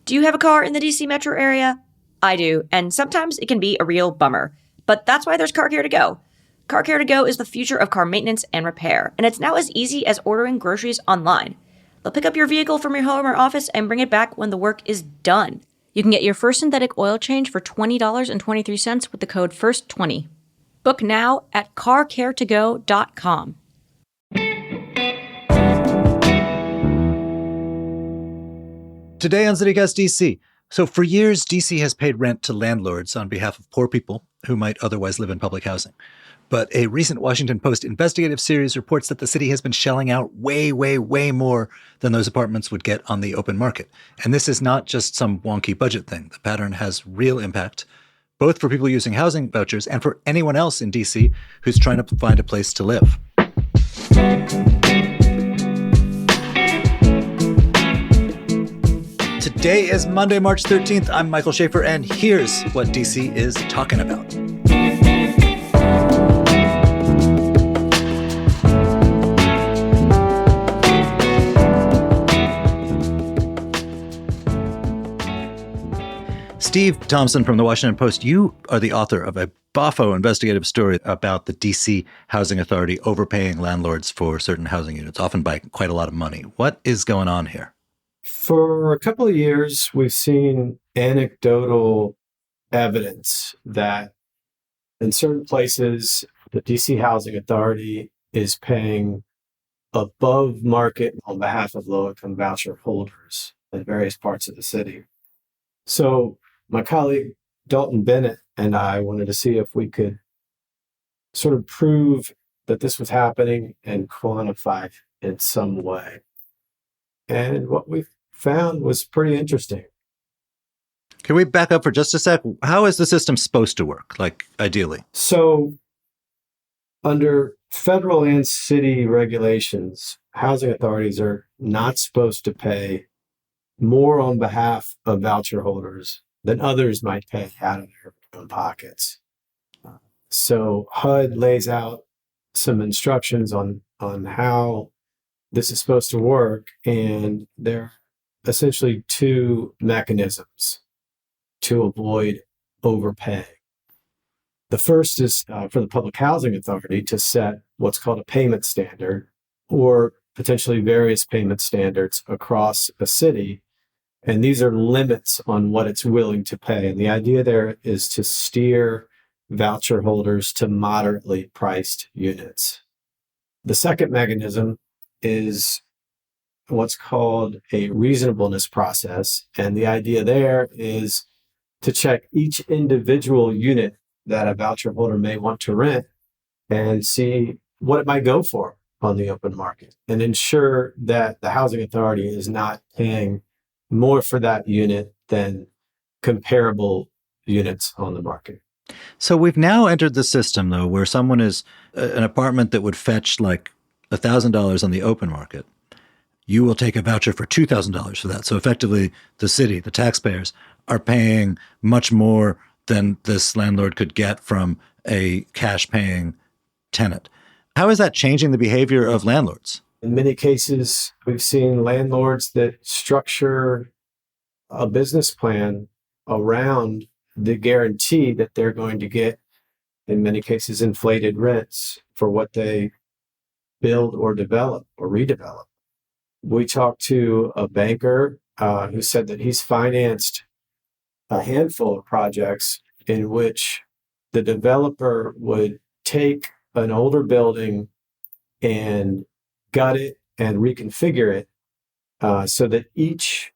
Do you have a car in the DC metro area? I do, and sometimes it can be a real bummer. But that's why there's Car Care to Go. Car Care to Go is the future of car maintenance and repair, and it's now as easy as ordering groceries online. They'll pick up your vehicle from your home or office and bring it back when the work is done. You can get your first synthetic oil change for $20.23 with the code FIRST20. Book now at carcaretogo.com. Today on CityCast DC. So for years, DC has paid rent to landlords on behalf of poor people who might otherwise live in public housing. But a recent Washington Post investigative series reports that the city has been shelling out way more than those apartments would get on the open market. And this is not just some wonky budget thing. The pattern has real impact, both for people using housing vouchers and for anyone else in DC who's trying to find a place to live. Today is Monday, March 13th. I'm Michael Schaefer, and here's what DC is talking about. Steve Thompson from the Washington Post, you are the author of a boffo investigative story about the DC Housing Authority overpaying landlords for certain housing units, often by quite a lot of money. What is going on here? For a couple of years, we've seen anecdotal evidence that in certain places, the DC Housing Authority is paying above market on behalf of low-income voucher holders in various parts of the city. So my colleague Dalton Bennett and I wanted to see if we could sort of prove that this was happening and quantify it in some way. And what we found was pretty interesting. Can we back up for just a sec? How is the system supposed to work, like ideally? So under federal and city regulations, housing authorities are not supposed to pay more on behalf of voucher holders than others might pay out of their own pockets. So HUD lays out some instructions on how this is supposed to work, and there are essentially two mechanisms to avoid overpaying. The first is for the Public Housing Authority to set what's called a payment standard, or potentially various payment standards across a city. And these are limits on what it's willing to pay. And the idea there is to steer voucher holders to moderately priced units. The second mechanism is what's called a reasonableness process. And the idea there is to check each individual unit that a voucher holder may want to rent and see what it might go for on the open market and ensure that the housing authority is not paying more for that unit than comparable units on the market. So we've now entered the system, though, where someone is an apartment that would fetch like $1,000 on the open market. You will take a voucher for $2,000 for that. So effectively, the city, the taxpayers, are paying much more than this landlord could get from a cash-paying tenant. How is that changing the behavior of landlords? In many cases, we've seen landlords that structure a business plan around the guarantee that they're going to get, in many cases, inflated rents for what they build or develop or redevelop. We talked to a banker who said that he's financed a handful of projects in which the developer would take an older building and gut it and reconfigure it so that each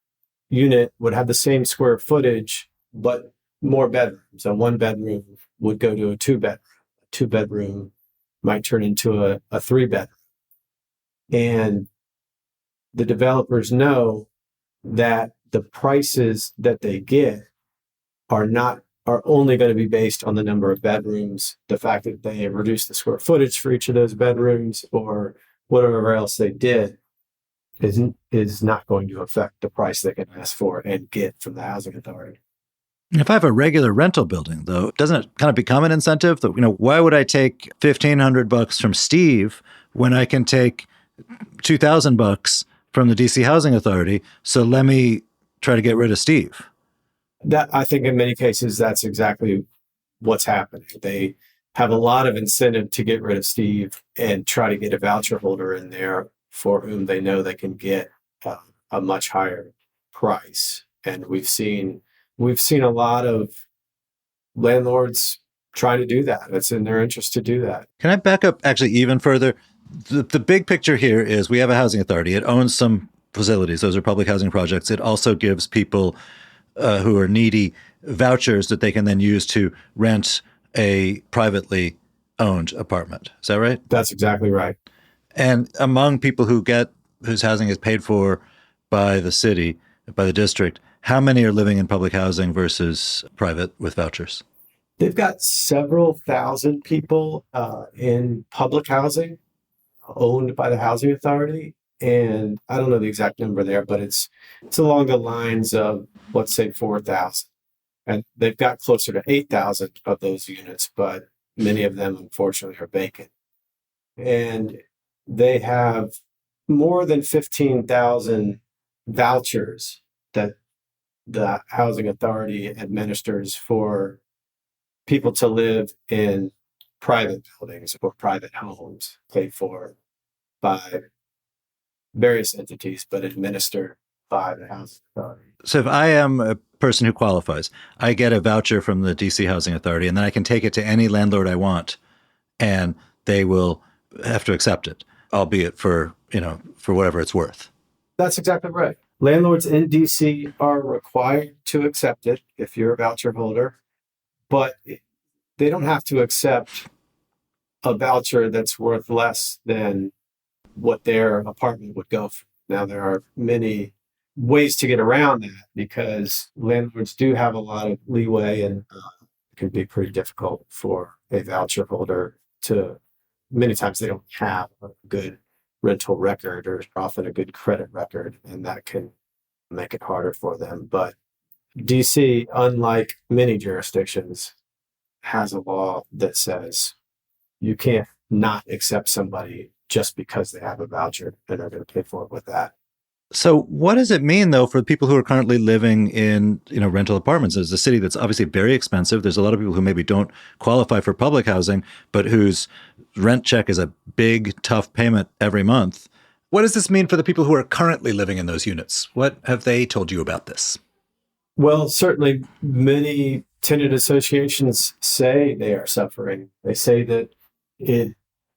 unit would have the same square footage, but more bedrooms. So one bedroom would go to a two-bedroom. A two-bedroom might turn into a three-bedroom. And the developers know that the prices that they get are only going to be based on the number of bedrooms, the fact that they reduced the square footage for each of those bedrooms, or whatever else they did is not going to affect the price they can ask for and get from the housing authority. If I have a regular rental building, though, doesn't it kind of become an incentive that, why would I take $1,500 from Steve when I can take $2,000 from the DC Housing Authority? So let me try to get rid of Steve. That, I think in many cases, that's exactly what's happening. They have a lot of incentive to get rid of Steve and try to get a voucher holder in there for whom they know they can get a much higher price. And we've seen a lot of landlords trying to do that. It's in their interest to do that. Can I back up actually even further? The big picture here is we have a housing authority. It owns some facilities. Those are public housing projects. It also gives people who are needy vouchers that they can then use to rent a privately owned apartment. Is that right? That's exactly right. And among people whose housing is paid for by the city, by the district, how many are living in public housing versus private with vouchers? They've got several thousand people in public housing owned by the housing authority. And I don't know the exact number there, but it's along the lines of, let's say, 4,000. And they've got closer to 8,000 of those units, but many of them, unfortunately, are vacant. And they have more than 15,000 vouchers that the housing authority administers for people to live in private buildings or private homes paid for by various entities, but administered by the housing authority. So if I am a person who qualifies, I get a voucher from the DC Housing Authority, and then I can take it to any landlord I want, and they will have to accept it, albeit for whatever it's worth. That's exactly right. Landlords in DC are required to accept it if you're a voucher holder, but they don't have to accept a voucher that's worth less than what their apartment would go for. Now, there are many ways to get around that because landlords do have a lot of leeway, and it can be pretty difficult for a voucher holder to, many times they don't have a good rental record or often a good credit record, and that can make it harder for them. But DC, unlike many jurisdictions, has a law that says you can't not accept somebody just because they have a voucher and are going to pay for it with that. So what does it mean, though, for people who are currently living in rental apartments? It's a city that's obviously very expensive. There's a lot of people who maybe don't qualify for public housing, but whose rent check is a big, tough payment every month. What does this mean for the people who are currently living in those units? What have they told you about this? Well, certainly many tenant associations say they are suffering. They say that it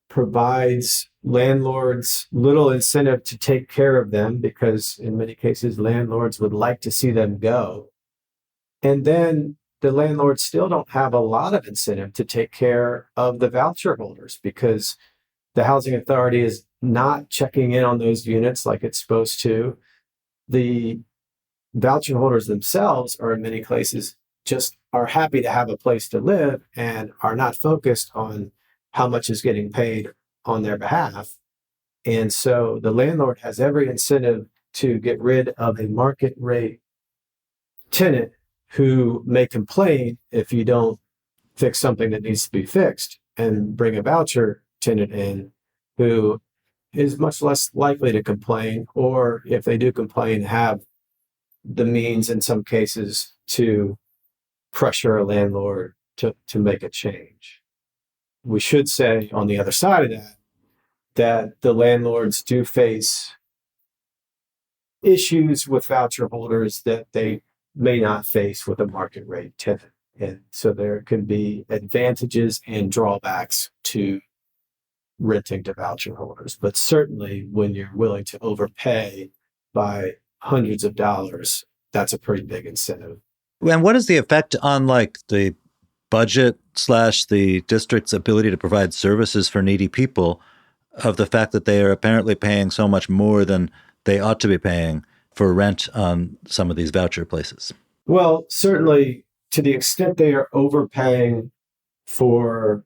provides landlords little incentive to take care of them because in many cases landlords would like to see them go. And then the landlords still don't have a lot of incentive to take care of the voucher holders because the housing authority is not checking in on those units like it's supposed to. The voucher holders themselves are in many cases just are happy to have a place to live and are not focused on how much is getting paid on their behalf. And so the landlord has every incentive to get rid of a market rate tenant who may complain if you don't fix something that needs to be fixed and bring a voucher tenant in who is much less likely to complain, or if they do complain, have the means in some cases to pressure a landlord to make a change. We should say on the other side of that the landlords do face issues with voucher holders that they may not face with a market rate tenant. And so there can be advantages and drawbacks to renting to voucher holders. But certainly when you're willing to overpay by hundreds of dollars, that's a pretty big incentive. And what is the effect on the budget / the district's ability to provide services for needy people of the fact that they are apparently paying so much more than they ought to be paying for rent on some of these voucher places? Well, certainly to the extent they are overpaying for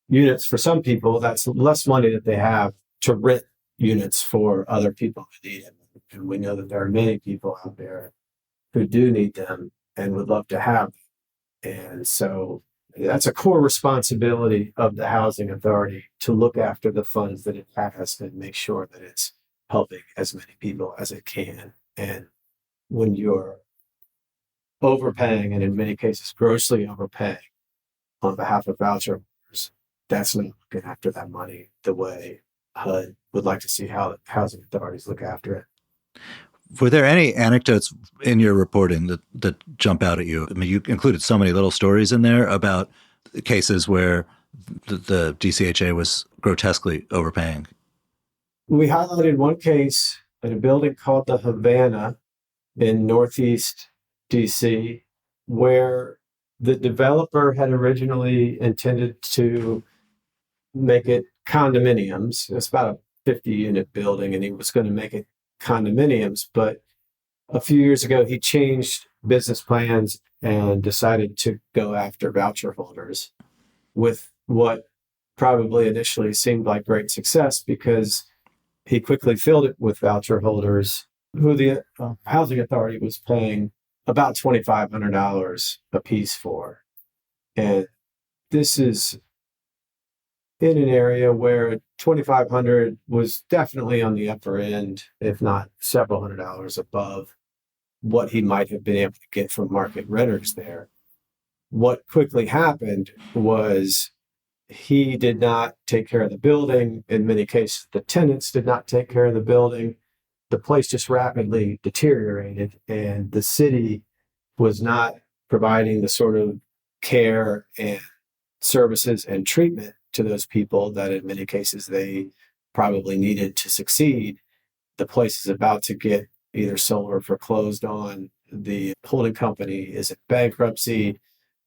units for some people, that's less money that they have to rent units for other people who need it. And we know that there are many people out there who do need them and would love to have them. And so that's a core responsibility of the housing authority to look after the funds that it has and make sure that it's helping as many people as it can. And when you're overpaying, and in many cases grossly overpaying on behalf of voucher holders, that's not looking after that money the way HUD would like to see how housing authorities look after it. Were there any anecdotes in your reporting that jump out at you? I mean, you included so many little stories in there about cases where the DCHA was grotesquely overpaying. We highlighted one case at a building called the Havana in Northeast DC, where the developer had originally intended to make it condominiums. It's about a 50-unit building, and he was going to make it condominiums. But a few years ago, he changed business plans and decided to go after voucher holders with what probably initially seemed like great success, because he quickly filled it with voucher holders who the housing authority was paying about $2,500 a piece for. And this is in an area where 2,500 was definitely on the upper end, if not several $100s above what he might have been able to get from market renters there. What quickly happened was he did not take care of the building. In many cases, the tenants did not take care of the building. The place just rapidly deteriorated, and the city was not providing the sort of care and services and treatment to those people that in many cases they probably needed to succeed. The place is about to get either sold or foreclosed on. The holding company is in bankruptcy.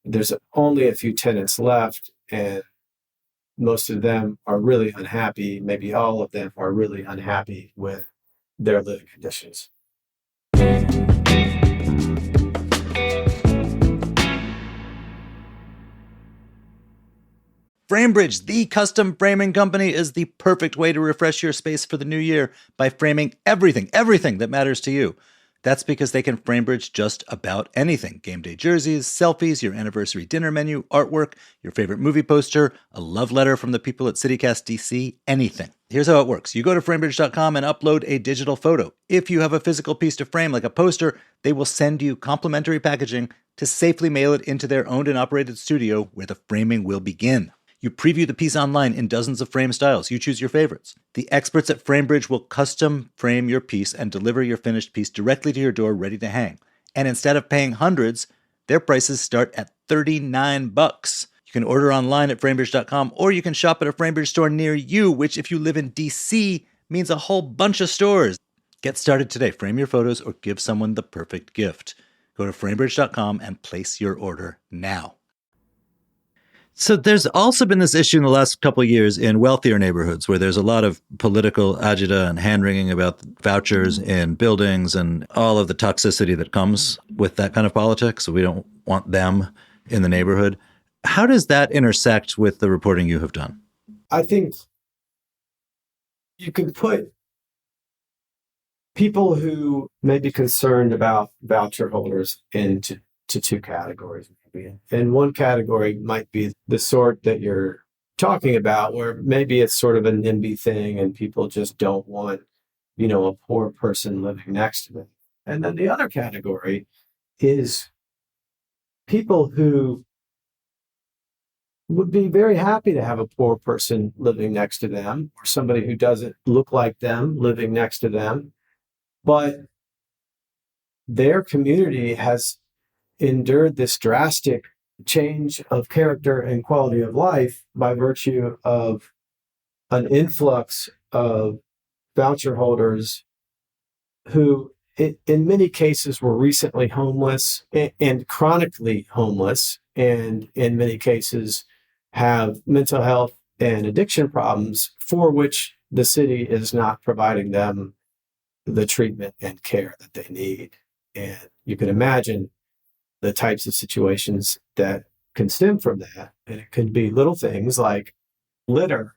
There's only a few tenants left, and most of them are really unhappy. Maybe all of them are really unhappy with their living conditions. FrameBridge, the custom framing company, is the perfect way to refresh your space for the new year by framing everything that matters to you. That's because they can FrameBridge just about anything. Game day jerseys, selfies, your anniversary dinner menu, artwork, your favorite movie poster, a love letter from the people at CityCast DC, anything. Here's how it works. You go to framebridge.com and upload a digital photo. If you have a physical piece to frame, like a poster, they will send you complimentary packaging to safely mail it into their owned and operated studio where the framing will begin. You preview the piece online in dozens of frame styles. You choose your favorites. The experts at FrameBridge will custom frame your piece and deliver your finished piece directly to your door ready to hang. And instead of paying hundreds, their prices start at $39. You can order online at framebridge.com, or you can shop at a FrameBridge store near you, which if you live in DC means a whole bunch of stores. Get started today. Frame your photos or give someone the perfect gift. Go to framebridge.com and place your order now. So there's also been this issue in the last couple of years in wealthier neighborhoods where there's a lot of political agita and hand-wringing about vouchers in buildings and all of the toxicity that comes with that kind of politics. So we don't want them in the neighborhood. How does that intersect with the reporting you have done? I think you can put people who may be concerned about voucher holders into two categories. And one category might be the sort that you're talking about, where maybe it's sort of a NIMBY thing and people just don't want, a poor person living next to them. And then the other category is people who would be very happy to have a poor person living next to them, or somebody who doesn't look like them living next to them. But their community has endured this drastic change of character and quality of life by virtue of an influx of voucher holders who, in many cases, were recently homeless and chronically homeless, and in many cases have mental health and addiction problems for which the city is not providing them the treatment and care that they need. And you can imagine the types of situations that can stem from that. And it could be little things like litter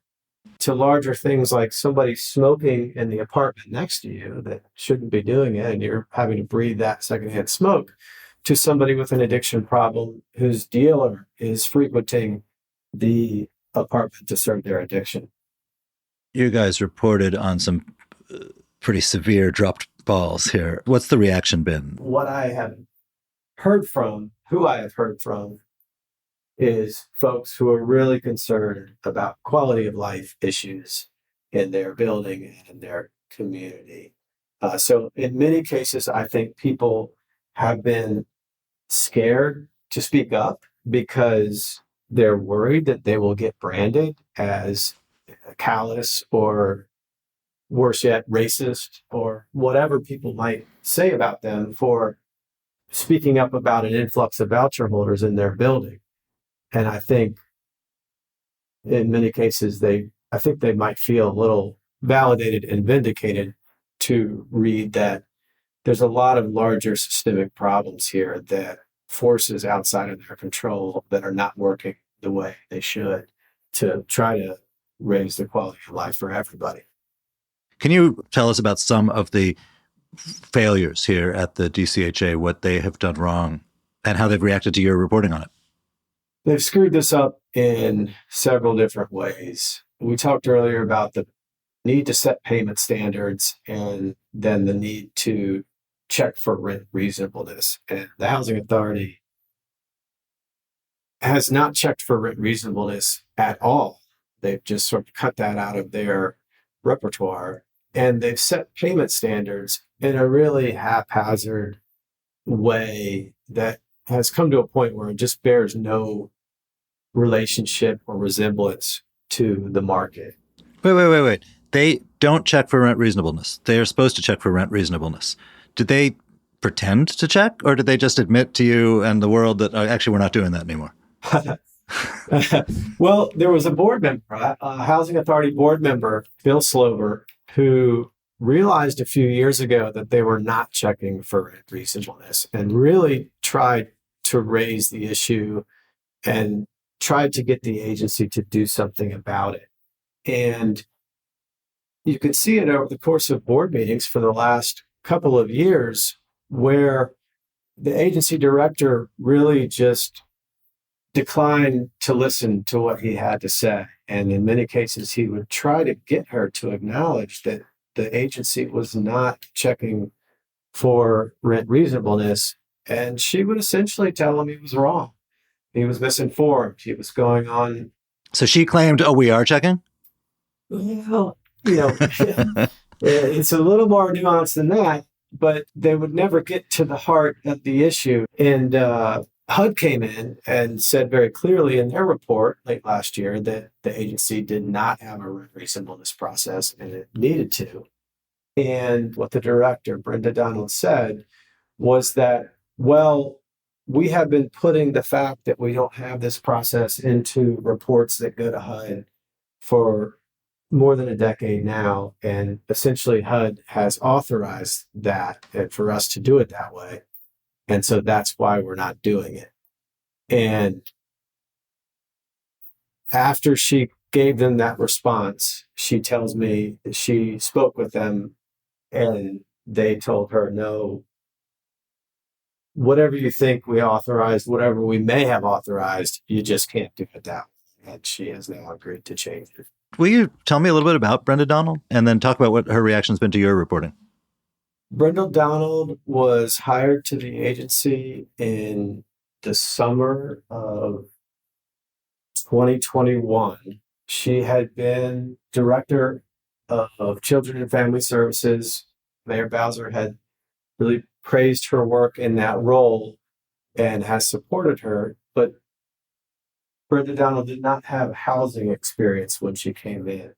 to larger things like somebody smoking in the apartment next to you that shouldn't be doing it, and you're having to breathe that secondhand smoke, to somebody with an addiction problem whose dealer is frequenting the apartment to serve their addiction. You guys reported on some pretty severe dropped balls here. What's the reaction been? What I have heard from, who I have heard from, is folks who are really concerned about quality of life issues in their building and their community. So in many cases, I think people have been scared to speak up because they're worried that they will get branded as callous or worse yet, racist or whatever people might say about them for speaking up about an influx of voucher holders in their building. And I think in many cases, I think they might feel a little validated and vindicated to read that there's a lot of larger systemic problems here, that forces outside of their control that are not working the way they should to try to raise the quality of life for everybody. Can you tell us about some of the failures here at the DCHA, what they have done wrong, and how they've reacted to your reporting on it? They've screwed this up in several different ways. We talked earlier about the need to set payment standards and then the need to check for rent reasonableness. And the Housing Authority has not checked for rent reasonableness at all. They've just sort of cut that out of their repertoire. And they've set payment standards in a really haphazard way that has come to a point where it just bears no relationship or resemblance to the market. Wait. They don't check for rent reasonableness. They are supposed to check for rent reasonableness. Did they pretend to check, or did they just admit to you and the world that actually we're not doing that anymore? Well, there was a board member, a Housing Authority board member, Bill Slover, who realized a few years ago that they were not checking for rent reasonableness and really tried to raise the issue and tried to get the agency to do something about it. And you can see it over the course of board meetings for the last couple of years, where the agency director really just declined to listen to what he had to say. And in many cases, he would try to get her to acknowledge that the agency was not checking for rent reasonableness. And she would essentially tell him he was wrong. He was misinformed. He was going on. So she claimed, oh, we are checking? Well, it's a little more nuanced than that, but they would never get to the heart of the issue. And HUD came in and said very clearly in their report late last year that the agency did not have a reasonableness process and it needed to. And what the director, Brenda Donald, said was that, well, we have been putting the fact that we don't have this process into reports that go to HUD for more than a decade now. And essentially HUD has authorized that and for us to do it that way. And so that's why we're not doing it. And after she gave them that response, she tells me she spoke with them and they told her, no, whatever you think we authorized, whatever we may have authorized, you just can't do it that way. And she has now agreed to change it. Will you tell me a little bit about Brenda Donald and then talk about what her reaction's been to your reporting? Brenda Donald was hired to the agency in the summer of 2021. She had been director of Children and Family Services. Mayor Bowser had really praised her work in that role and has supported her. But Brenda Donald did not have housing experience when she came in.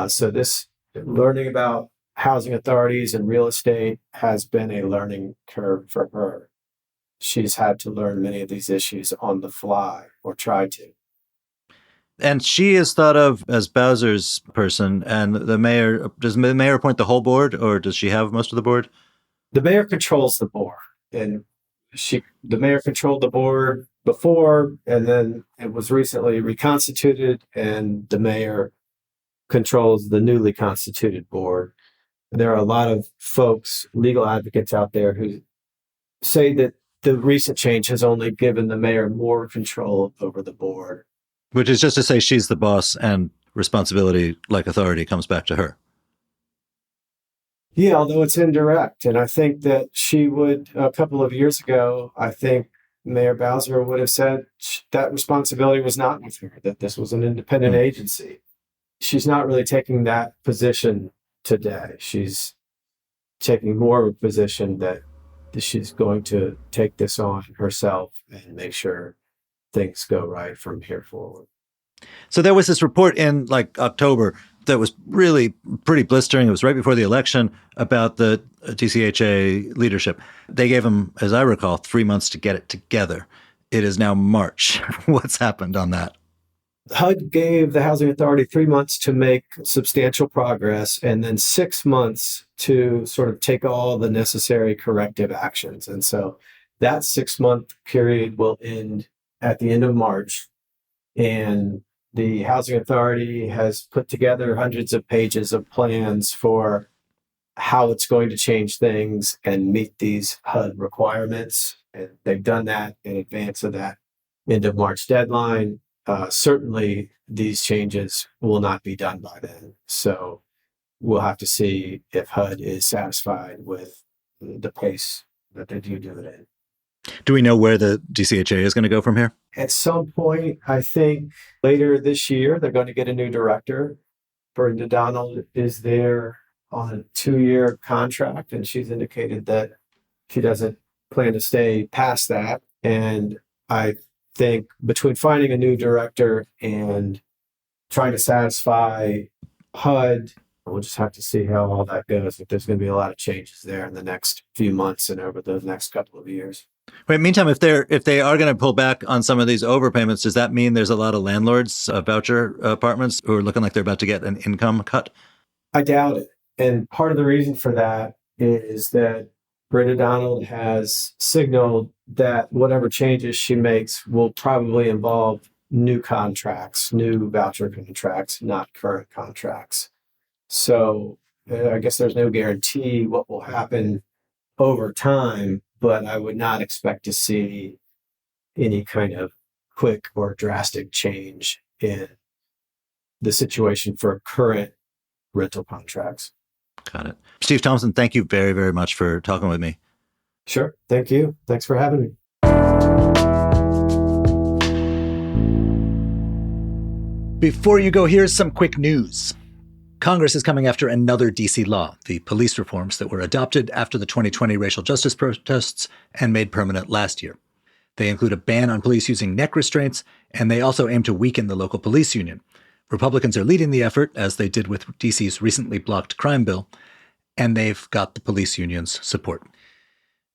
So this learning about housing authorities and real estate has been a learning curve for her. She's had to learn many of these issues on the fly, or try to. And she is thought of as Bowser's person, and the mayor, does the mayor appoint the whole board, or does she have most of the board? The mayor controls the board, and the mayor controlled the board before, and then it was recently reconstituted, and the mayor controls the newly constituted board. There are a lot of folks, legal advocates out there, who say that the recent change has only given the mayor more control over the board. Which is just to say she's the boss and responsibility, like authority, comes back to her. Yeah, although it's indirect. And I think that she would, a couple of years ago, I think Mayor Bowser would have said that responsibility was not with her, that this was an independent agency. She's not really taking that position today. She's taking more of a position that she's going to take this on herself and make sure things go right from here forward. So there was this report in like October that was really pretty blistering. It was right before the election about the DCHA leadership. They gave them, as I recall, 3 months to get it together. It is now March. What's happened on that? HUD gave the Housing Authority 3 months to make substantial progress and then 6 months to sort of take all the necessary corrective actions. And so that 6-month period will end at the end of March. And the Housing Authority has put together hundreds of pages of plans for how it's going to change things and meet these HUD requirements. And they've done that in advance of that end of March deadline. Certainly, these changes will not be done by then. So we'll have to see if HUD is satisfied with the pace that they do it in. Do we know where the DCHA is going to go from here? At some point, I think later this year, they're going to get a new director. Brenda Donald is there on a 2-year contract, and she's indicated that she doesn't plan to stay past that. And I think between finding a new director and trying to satisfy HUD, we'll just have to see how all that goes. But there's going to be a lot of changes there in the next few months and over the next couple of years. Wait, meantime, if they are going to pull back on some of these overpayments, does that mean there's a lot of landlords, voucher apartments, who are looking like they're about to get an income cut? I doubt it. And part of the reason for that is that Brenda Donald has signaled that whatever changes she makes will probably involve new contracts, new voucher contracts, not current contracts. So I guess there's no guarantee what will happen over time, but I would not expect to see any kind of quick or drastic change in the situation for current rental contracts. Got it. Steve Thompson, thank you very, very much for talking with me. Sure. Thank you. Thanks for having me. Before you go, here's some quick news. Congress is coming after another D.C. law, the police reforms that were adopted after the 2020 racial justice protests and made permanent last year. They include a ban on police using neck restraints, and they also aim to weaken the local police union. Republicans are leading the effort, as they did with D.C.'s recently blocked crime bill, and they've got the police union's support.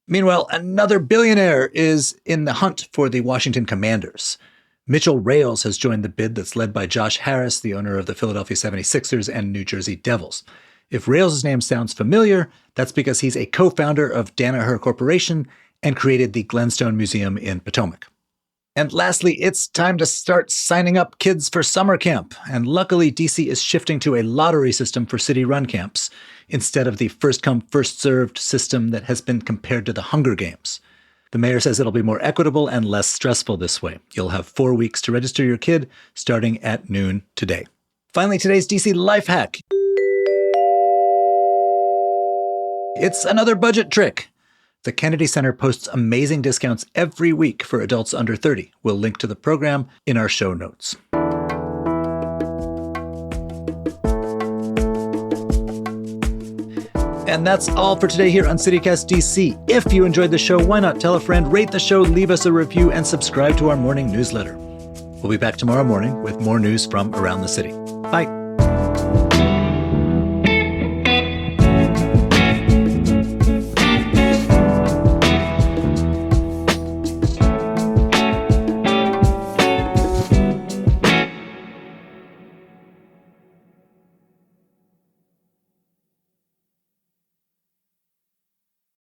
Meanwhile, another billionaire is in the hunt for the Washington Commanders. Mitchell Rales has joined the bid that's led by Josh Harris, the owner of the Philadelphia 76ers and New Jersey Devils. If Rales' name sounds familiar, that's because he's a co-founder of Danaher Corporation and created the Glenstone Museum in Potomac. And lastly, it's time to start signing up kids for summer camp. And luckily, DC is shifting to a lottery system for city-run camps, instead of the first-come, first-served system that has been compared to the Hunger Games. The mayor says it'll be more equitable and less stressful this way. You'll have 4 weeks to register your kid, starting at noon today. Finally, today's DC life hack. It's another budget trick. The Kennedy Center posts amazing discounts every week for adults under 30. We'll link to the program in our show notes. And that's all for today here on CityCast DC. If you enjoyed the show, why not tell a friend, rate the show, leave us a review, and subscribe to our morning newsletter. We'll be back tomorrow morning with more news from around the city. Bye.